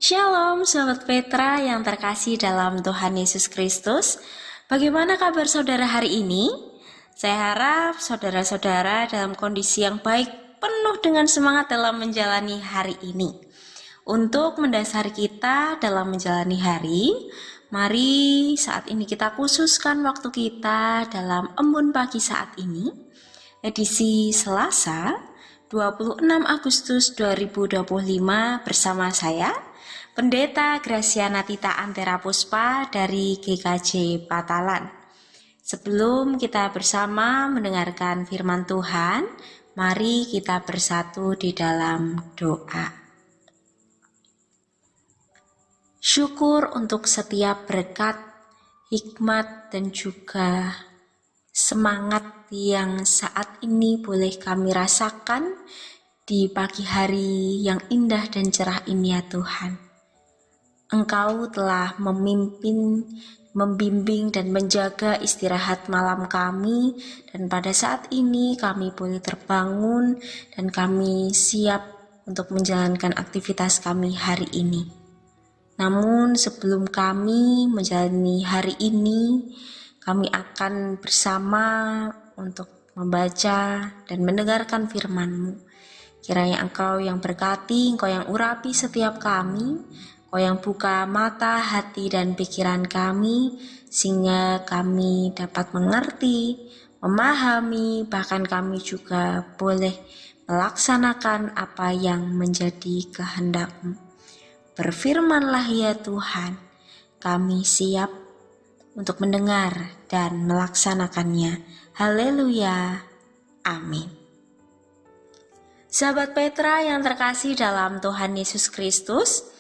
Shalom Sobat Petra yang terkasih dalam Tuhan Yesus Kristus. Bagaimana kabar saudara hari ini? Saya harap saudara-saudara dalam kondisi yang baik, penuh dengan semangat dalam menjalani hari ini. Untuk mendasari kita dalam menjalani hari, mari saat ini kita khususkan waktu kita dalam embun pagi saat ini, edisi Selasa 26 Agustus 2025 bersama saya, Pendeta Graciana Tita Antera Puspa dari GKJ Patalan. Sebelum kita bersama mendengarkan firman Tuhan, mari kita bersatu di dalam doa. Syukur untuk setiap berkat, hikmat, dan juga semangat yang saat ini boleh kami rasakan di pagi hari yang indah dan cerah ini ya Tuhan. Engkau telah memimpin, membimbing dan menjaga istirahat malam kami, dan pada saat ini kami boleh terbangun dan kami siap untuk menjalankan aktivitas kami hari ini. Namun sebelum kami menjalani hari ini, kami akan bersama untuk membaca dan mendengarkan firman-Mu. Kiranya Engkau yang berkati, Engkau yang urapi setiap kami, Engkau yang buka mata, hati, dan pikiran kami, sehingga kami dapat mengerti, memahami, bahkan kami juga boleh melaksanakan apa yang menjadi kehendak-Mu. Berfirmanlah ya Tuhan, kami siap untuk mendengar dan melaksanakannya. Haleluya. Amin. Sahabat Petra yang terkasih dalam Tuhan Yesus Kristus,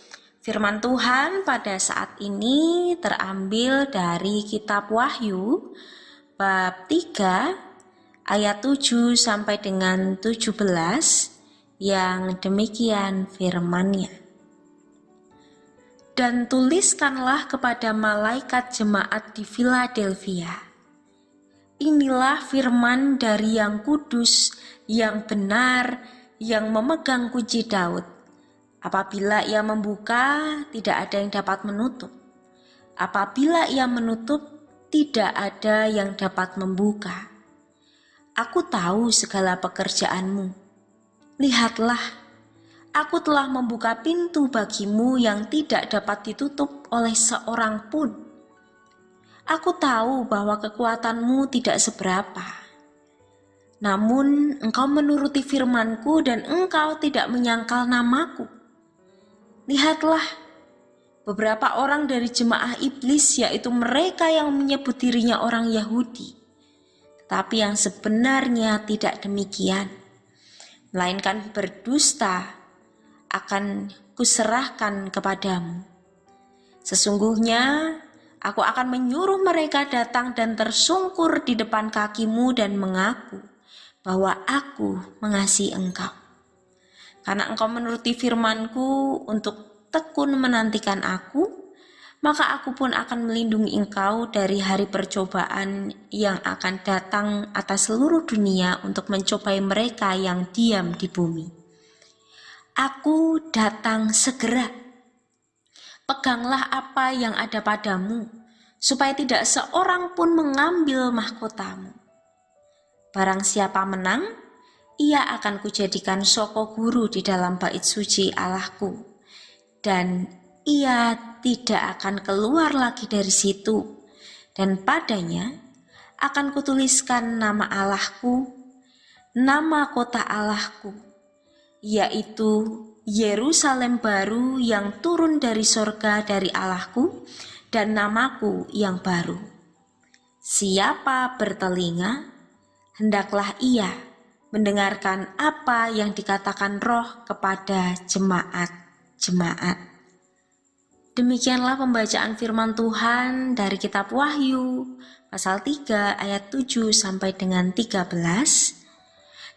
firman Tuhan pada saat ini terambil dari kitab Wahyu bab 3 ayat 7 sampai dengan 17 yang demikian firman-Nya. Dan tuliskanlah kepada malaikat jemaat di Philadelphia, inilah firman dari yang kudus, yang benar, yang memegang kunci Daud. Apabila ia membuka, tidak ada yang dapat menutup. Apabila ia menutup, tidak ada yang dapat membuka. Aku tahu segala pekerjaanmu. Lihatlah, aku telah membuka pintu bagimu yang tidak dapat ditutup oleh seorang pun. Aku tahu bahwa kekuatanmu tidak seberapa. Namun engkau menuruti firmanku dan engkau tidak menyangkal namaku. Lihatlah, beberapa orang dari jemaah iblis, yaitu mereka yang menyebut dirinya orang Yahudi, tetapi yang sebenarnya tidak demikian, melainkan berdusta, akan kuserahkan kepadamu. Sesungguhnya aku akan menyuruh mereka datang dan tersungkur di depan kakimu dan mengaku bahwa aku mengasihi engkau. Karena engkau menuruti firmanku untuk tekun menantikan aku, maka aku pun akan melindungi engkau dari hari percobaan yang akan datang atas seluruh dunia untuk mencobai mereka yang diam di bumi. Aku datang segera. Peganglah apa yang ada padamu, supaya tidak seorang pun mengambil mahkotamu. Barang siapa menang, ia akan kujadikan soko guru di dalam bait suci Allahku, dan ia tidak akan keluar lagi dari situ, dan padanya akan kutuliskan nama Allahku, nama kota Allahku, yaitu Yerusalem baru yang turun dari sorga dari Allahku, dan namaku yang baru. Siapa bertelinga, hendaklah ia mendengarkan apa yang dikatakan Roh kepada jemaat-jemaat. Demikianlah pembacaan firman Tuhan dari kitab Wahyu pasal 3 ayat 7 sampai dengan 13.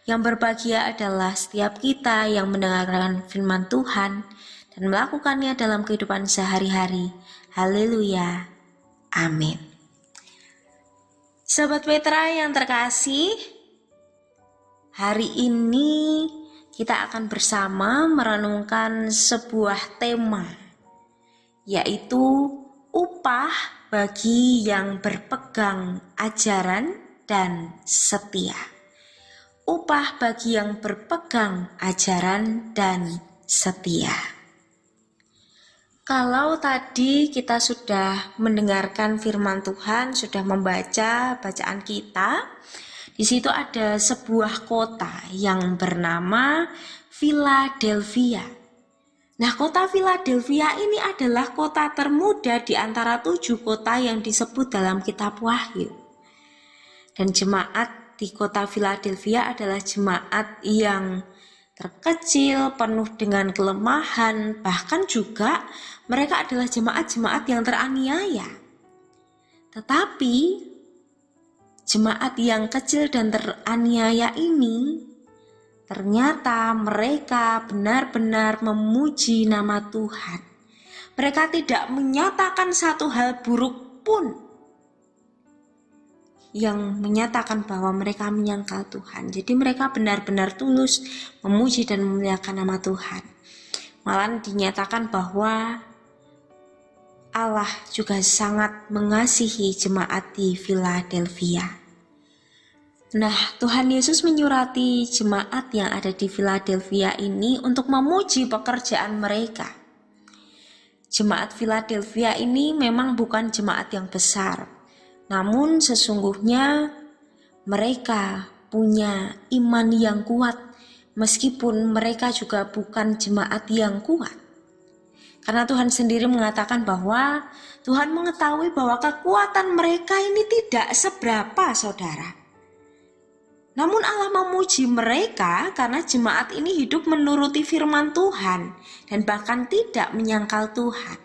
Yang berbahagia adalah setiap kita yang mendengarkan firman Tuhan dan melakukannya dalam kehidupan sehari-hari. Haleluya. Amin. Sahabat Petra yang terkasih, hari ini kita akan bersama merenungkan sebuah tema yaitu upah bagi yang berpegang ajaran dan setia. Upah bagi yang berpegang ajaran dan setia. Kalau tadi kita sudah mendengarkan firman Tuhan, sudah membaca bacaan kita, di situ ada sebuah kota yang bernama Philadelphia. Nah, kota Philadelphia ini adalah kota termuda di antara 7 kota yang disebut dalam kitab Wahyu. Dan jemaat di kota Philadelphia adalah jemaat yang terkecil, penuh dengan kelemahan, bahkan juga mereka adalah jemaat-jemaat yang teraniaya. Tetapi jemaat yang kecil dan teraniaya ini ternyata mereka benar-benar memuji nama Tuhan. Mereka tidak menyatakan satu hal buruk pun yang menyatakan bahwa mereka menyangkal Tuhan. Jadi mereka benar-benar tulus memuji dan memuliakan nama Tuhan. Malah dinyatakan bahwa Allah juga sangat mengasihi jemaat di Philadelphia. Nah, Tuhan Yesus menyurati jemaat yang ada di Philadelphia ini untuk memuji pekerjaan mereka. Jemaat Philadelphia ini memang bukan jemaat yang besar, namun sesungguhnya mereka punya iman yang kuat, meskipun mereka juga bukan jemaat yang kuat. Karena Tuhan sendiri mengatakan bahwa Tuhan mengetahui bahwa kekuatan mereka ini tidak seberapa, saudara. Namun Allah memuji mereka karena jemaat ini hidup menuruti firman Tuhan dan bahkan tidak menyangkal Tuhan.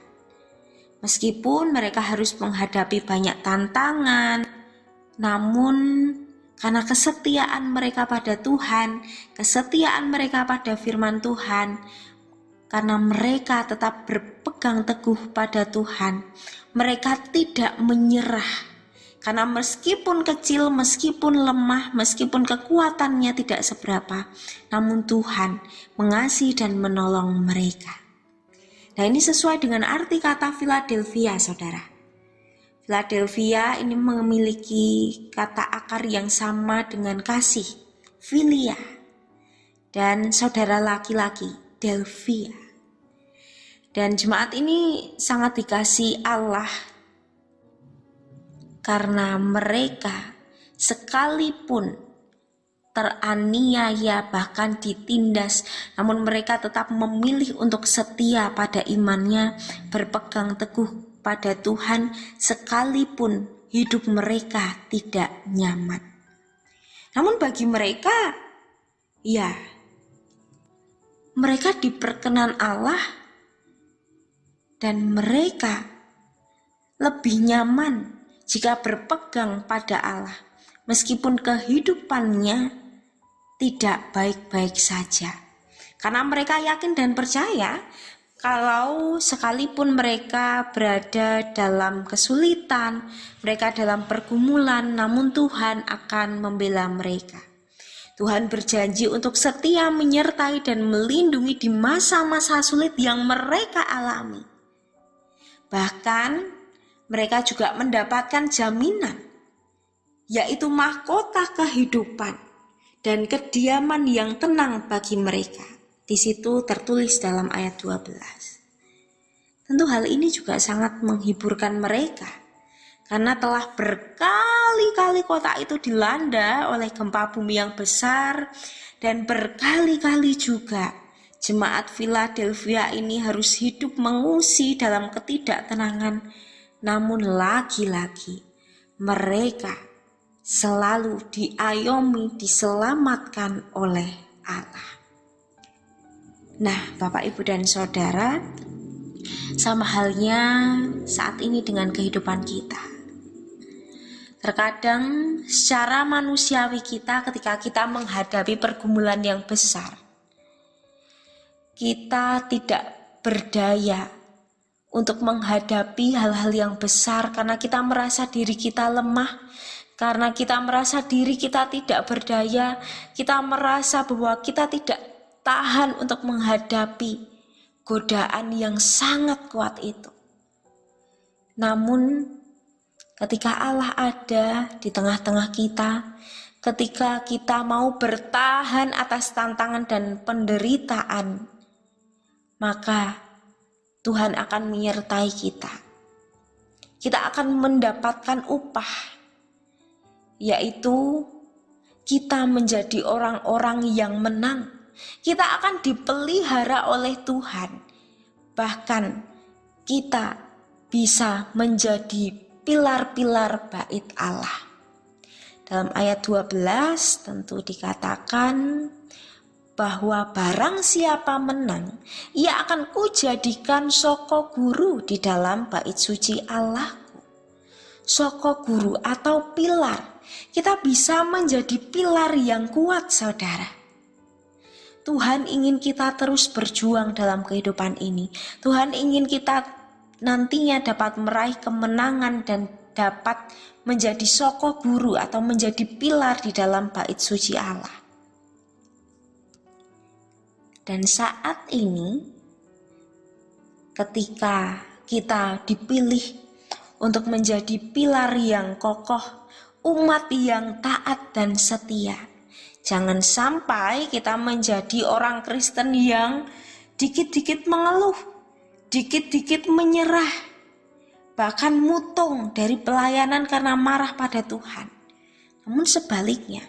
Meskipun mereka harus menghadapi banyak tantangan, namun karena kesetiaan mereka pada Tuhan, kesetiaan mereka pada firman Tuhan, karena mereka tetap berpegang teguh pada Tuhan, mereka tidak menyerah. Karena meskipun kecil, meskipun lemah, meskipun kekuatannya tidak seberapa, namun Tuhan mengasihi dan menolong mereka. Nah, ini sesuai dengan arti kata Philadelphia, saudara. Philadelphia ini memiliki kata akar yang sama dengan kasih, philia, dan saudara laki-laki, Delphia. Dan jemaat ini sangat dikasihi Allah karena mereka sekalipun teraniaya bahkan ditindas, namun mereka tetap memilih untuk setia pada imannya, berpegang teguh pada Tuhan sekalipun hidup mereka tidak nyaman. Namun bagi mereka, ya, mereka diperkenan Allah dan mereka lebih nyaman jika berpegang pada Allah, meskipun kehidupannya tidak baik-baik saja. Karena mereka yakin dan percaya kalau sekalipun mereka berada dalam kesulitan, mereka dalam pergumulan, namun Tuhan akan membela mereka. Tuhan berjanji untuk setia menyertai dan melindungi di masa-masa sulit yang mereka alami. Bahkan mereka juga mendapatkan jaminan, yaitu mahkota kehidupan dan kediaman yang tenang bagi mereka. Di situ tertulis dalam ayat 12. Tentu hal ini juga sangat menghiburkan mereka, karena telah berkali-kali kota itu dilanda oleh gempa bumi yang besar, dan berkali-kali juga jemaat Philadelphia ini harus hidup mengungsi dalam ketidaktenangan. Namun lagi-lagi mereka selalu diayomi, diselamatkan oleh Allah. Nah, Bapak, Ibu, dan Saudara, sama halnya saat ini dengan kehidupan kita. Terkadang secara manusiawi kita ketika kita menghadapi pergumulan yang besar, kita tidak berdaya untuk menghadapi hal-hal yang besar karena kita merasa diri kita lemah, karena kita merasa diri kita tidak berdaya, kita merasa bahwa kita tidak tahan untuk menghadapi godaan yang sangat kuat itu. Namun ketika Allah ada di tengah-tengah kita, ketika kita mau bertahan atas tantangan dan penderitaan, maka Tuhan akan menyertai kita. Kita akan mendapatkan upah, yaitu kita menjadi orang-orang yang menang. Kita akan dipelihara oleh Tuhan. Bahkan kita bisa menjadi pilar-pilar bait Allah. Dalam ayat 12 tentu dikatakan bahwa barang siapa menang, ia akan kujadikan soko guru di dalam bait suci Allahku. Soko guru atau pilar. Kita bisa menjadi pilar yang kuat, saudara. Tuhan ingin kita terus berjuang dalam kehidupan ini. Tuhan ingin kita nantinya dapat meraih kemenangan dan dapat menjadi soko guru atau menjadi pilar di dalam bait suci Allah. Dan saat ini, ketika kita dipilih untuk menjadi pilar yang kokoh, umat yang taat dan setia, jangan sampai kita menjadi orang Kristen yang dikit-dikit mengeluh, dikit-dikit menyerah, bahkan mutung dari pelayanan karena marah pada Tuhan. Namun sebaliknya,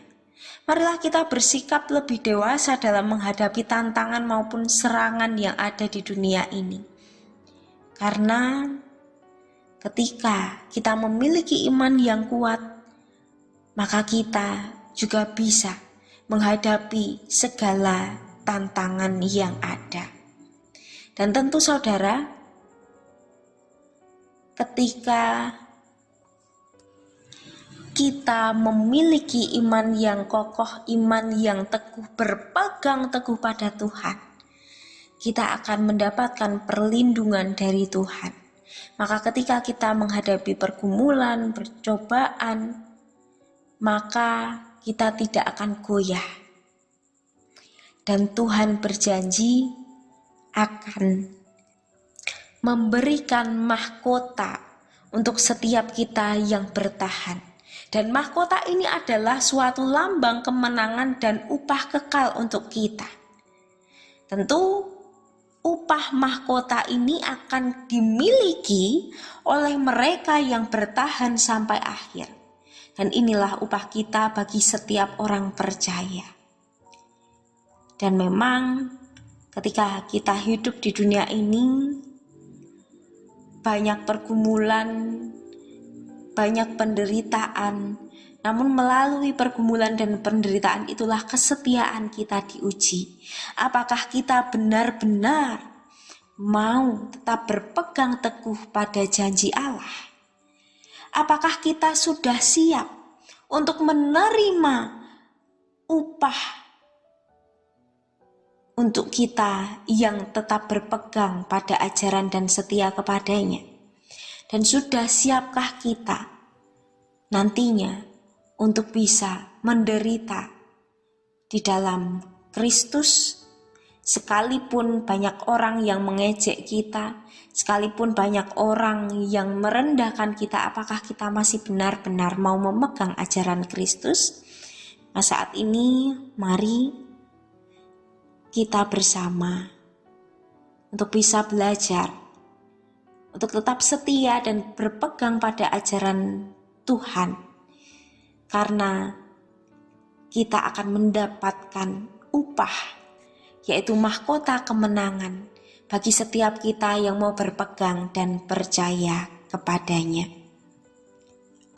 marilah kita bersikap lebih dewasa dalam menghadapi tantangan maupun serangan yang ada di dunia ini. Karena ketika kita memiliki iman yang kuat, maka kita juga bisa menghadapi segala tantangan yang ada. Dan tentu saudara, ketika kita memiliki iman yang kokoh, iman yang teguh, berpegang teguh pada Tuhan, kita akan mendapatkan perlindungan dari Tuhan. Maka ketika kita menghadapi pergumulan, percobaan, maka kita tidak akan goyah. Dan Tuhan berjanji akan memberikan mahkota untuk setiap kita yang bertahan. Dan mahkota ini adalah suatu lambang kemenangan dan upah kekal untuk kita. Tentu upah mahkota ini akan dimiliki oleh mereka yang bertahan sampai akhir. Dan inilah upah kita bagi setiap orang percaya. Dan memang ketika kita hidup di dunia ini, banyak pergumulan, banyak penderitaan. Namun melalui pergumulan dan penderitaan itulah kesetiaan kita diuji. Apakah kita benar-benar mau tetap berpegang teguh pada janji Allah? Apakah kita sudah siap untuk menerima upah untuk kita yang tetap berpegang pada ajaran dan setia kepadanya? Dan sudah siapkah kita nantinya untuk bisa menderita di dalam Kristus? Sekalipun banyak orang yang mengejek kita, sekalipun banyak orang yang merendahkan kita, apakah kita masih benar-benar mau memegang ajaran Kristus? Nah, saat ini mari kita bersama untuk bisa belajar, untuk tetap setia dan berpegang pada ajaran Tuhan, karena kita akan mendapatkan upah, yaitu mahkota kemenangan bagi setiap kita yang mau berpegang dan percaya kepadanya.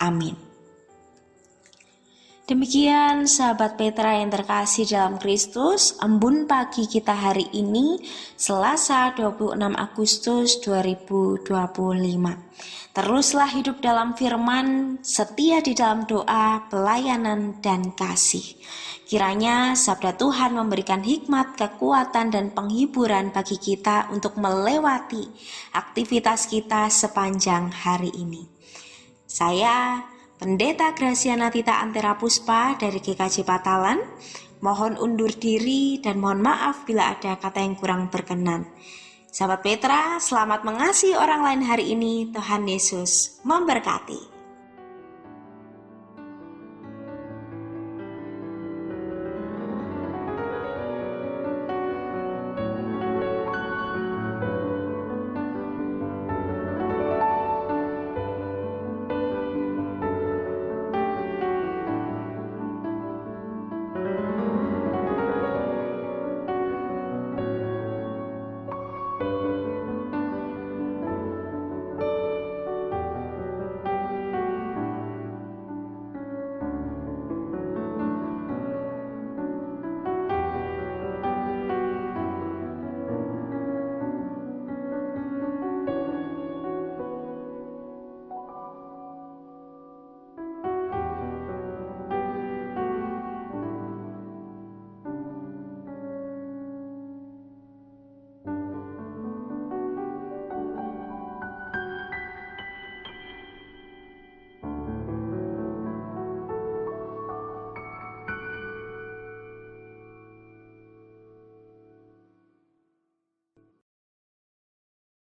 Amin. Demikian sahabat Petra yang terkasih dalam Kristus, embun pagi kita hari ini, Selasa 26 Agustus 2025. Teruslah hidup dalam firman, setia di dalam doa, pelayanan, dan kasih. Kiranya sabda Tuhan memberikan hikmat, kekuatan, dan penghiburan bagi kita untuk melewati aktivitas kita sepanjang hari ini. Saya Pendeta Graciana Tita Antera Puspa dari GKJ Patalan, mohon undur diri dan mohon maaf bila ada kata yang kurang berkenan. Sahabat Petra, selamat mengasihi orang lain hari ini. Tuhan Yesus memberkati.